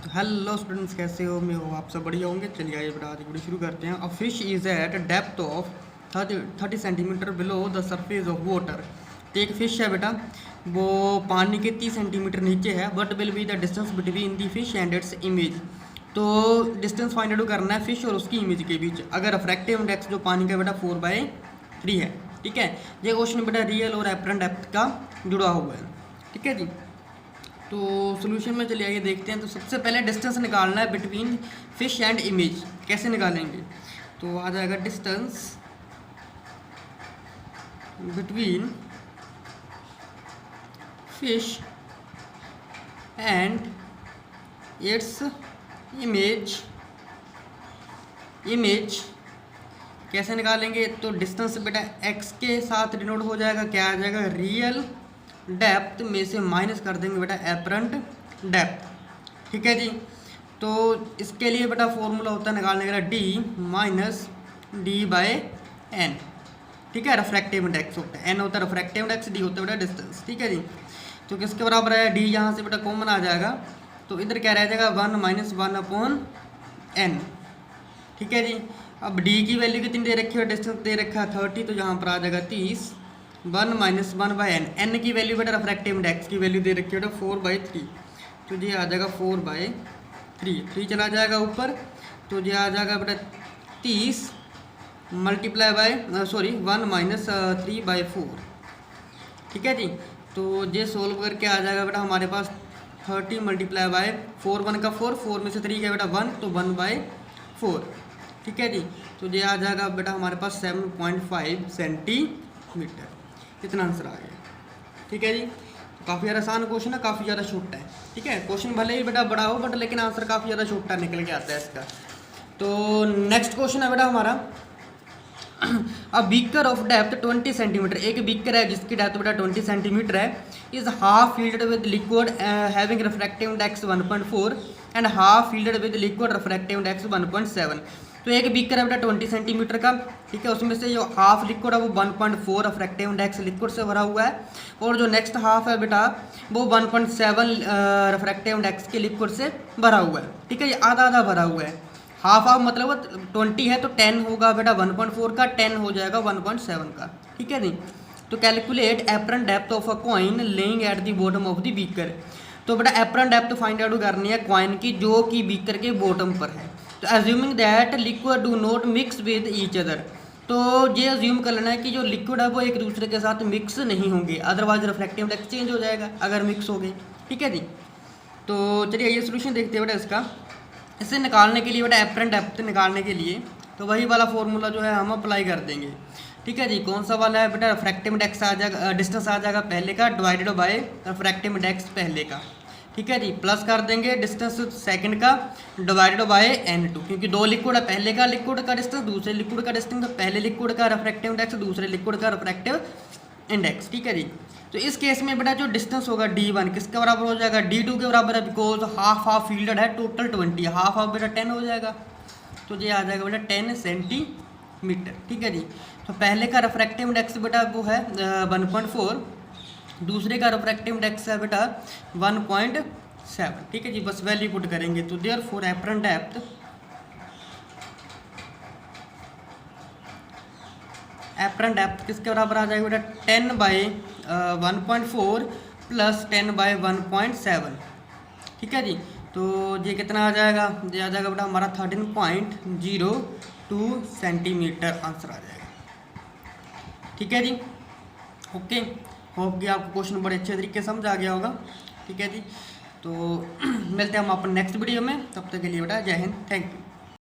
Hello students, कैसे हो? मैं हो, आप सब बढ़िया होंगे। चलिए आइए बेटा आज वीडियो शुरू करते हैं। A fish is eight depth of 30 centimetre below the surface of water. तो एक फिश है बेटा, वो पानी के 30 सेंटीमीटर नीचे है। What will be the distance between the fish and its image. तो डिस्टेंस फाइंड आउट करना है फिश और उसकी इमेज के बीच। अगर रिफ्रैक्टिव इंडेक्स जो पानी का बेटा 4/3 है, ठीक है। ये क्वेश्चन बेटा रियल और एपरेंट डेप्थ का जुड़ा हुआ है, ठीक है जी। तो सोल्यूशन में चलिए आइए देखते हैं। तो सबसे पहले डिस्टेंस निकालना है बिटवीन फिश एंड इमेज। कैसे निकालेंगे? तो आ जाएगा distance between fish and its image कैसे निकालेंगे? तो डिस्टेंस बेटा x के साथ डिनोट हो जाएगा, क्या आ जाएगा? रियल डेप्थ में से माइनस कर देंगे बेटा एपरेंट डेप्थ, ठीक है जी। तो इसके लिए बेटा फॉर्मूला होता है निकालने का d - d/n, ठीक है। रिफ्रैक्टिव इंडेक्स होता है, n होता है रिफ्रैक्टिव इंडेक्स, d होता है बेटा डिस्टेंस, ठीक है जी। तो किसके बराबर है? d यहाँ से बेटा कॉमन आ जाएगा, तो इधर क्या रह जाएगा? 1 - 1/n, ठीक है जी। अब d की वैल्यू कितनी दे रखी है? डिस्टेंस दे रखा है 30, तो यहाँ पर आ जाएगा 30। 1 - 1/n, n की वैल्यू बेटा रिफ्रैक्टिव इंडेक्स की वैल्यू दे रखी है बेटा 4/3, तो ये आ जाएगा 4/3। 3 चला जाएगा ऊपर, तो ये आ जाएगा बेटा 30 मल्टीप्लाई बाय 1 - 3/4, ठीक है जी। तो ये सोल्व करके आ जाएगा बेटा हमारे पास 30 मल्टीप्लाई बाय 4, 1 का 4, 4 में से 3 का बेटा 1, तो 1/4, ठीक है जी। तो ये आ जाएगा बेटा हमारे पास 7.5 सेंटीमीटर। इतना आंसर आ गया, ठीक है जी। तो काफ़ी ज़्यादा आसान क्वेश्चन है, काफ़ी ज़्यादा छोटा है, ठीक है। क्वेश्चन भले ही बेटा बड़ा हो बट लेकिन आंसर काफ़ी ज़्यादा छोटा निकल के आता है इसका। तो नेक्स्ट क्वेश्चन है बेटा हमारा, a beaker of depth 20 centimetre. एक बीकर है जिसकी डेप्थ बेटा 20 सेंटीमीटर है, is half field with liquid having refractive index 1.4 and half field with liquid refractive index 1.7। तो एक बीकर है बेटा 20 सेंटीमीटर का, ठीक है। उसमें से जो हाफ लिक्विड है वो 1.4 रिफ्रैक्टिव इंडेक्स लिक्विड से भरा हुआ है, और जो नेक्स्ट हाफ है बेटा वो 1.7 रिफ्रैक्टिव इंडेक्स के लिक्विड से भरा हुआ है, ठीक है। ये आधा आधा भरा हुआ है। हाफ मतलब 20 है तो 10 होगा बेटा 1.4 का, 10 हो जाएगा 1.7 का, ठीक है नहीं। तो calculate apparent depth of a coin laying at the bottom of the beaker. तो बेटा एपरेंट डेप्थ फाइंड आउट करनी है कॉइन की जो कि बीकर के बॉटम पर है। तो assuming that liquid do not mix with each other. तो ये अज्यूम कर लेना है कि जो लिक्विड है वो एक दूसरे के साथ मिक्स नहीं होंगे, अदरवाइज रिफ्रैक्टिव इंडेक्स चेंज हो जाएगा अगर मिक्स हो गए, ठीक है जी। तो चलिए ये सोल्यूशन देखते हैं बेटा इसका। इसे निकालने के लिए बेटा एपरेंट डेप्थ निकालने के लिए तो वही वाला फॉर्मूला जो है हम अप्लाई कर देंगे, ठीक है जी। कौन सा वाला है बेटा? रिफ्रैक्टिव इंडेक्स आ जाएगा, डिस्टेंस आ जाएगा पहले का डिवाइडेड बाय रिफ्रैक्टिव इंडेक्स पहले का, ठीक है जी। प्लस कर देंगे डिस्टेंस सेकंड का डिवाइडेड बाय n2, क्योंकि दो लिक्विड है, पहले का लिक्विड का डिस्टेंस दूसरे लिक्विड का डिस्टेंस, तो पहले लिक्विड का रिफ्रैक्टिव इंडेक्स दूसरे लिक्विड का रिफ्रैक्टिव इंडेक्स, ठीक है जी। तो इस केस में बेटा जो डिस्टेंस होगा d1 किसके बराबर हो जाएगा? d2 के बराबर है, बिकॉज हाफ फील्डेड है, टोटल 20, हाफ बेटा 10 हो जाएगा, तो ये आ जाएगा बेटा 10 सेंटीमीटर, ठीक है जी। तो पहले का रिफ्रैक्टिव इंडेक्स बेटा वो है 1.4, दूसरे का रिफ्रैक्टिव इंडेक्स है बेटा 1.7, ठीक है जी। बस वैल्यू पुट करेंगे, तो देयरफॉर एपरेंट डेप्थ किसके बराबर आ जाएगा बेटा? 10/1.4 प्लस 10/1.7, ठीक है जी। तो ये कितना आ जाएगा? ये आ जाएगा बेटा हमारा 13.02 सेंटीमीटर आंसर आ जाएगा, ठीक है जी। ओके, होप कि आपको क्वेश्चन बड़े अच्छे तरीके से समझ आ गया होगा, ठीक है जी। तो मिलते हैं हम अपन नेक्स्ट वीडियो में, तब तक के लिए बेटा जय हिंद, थैंक यू।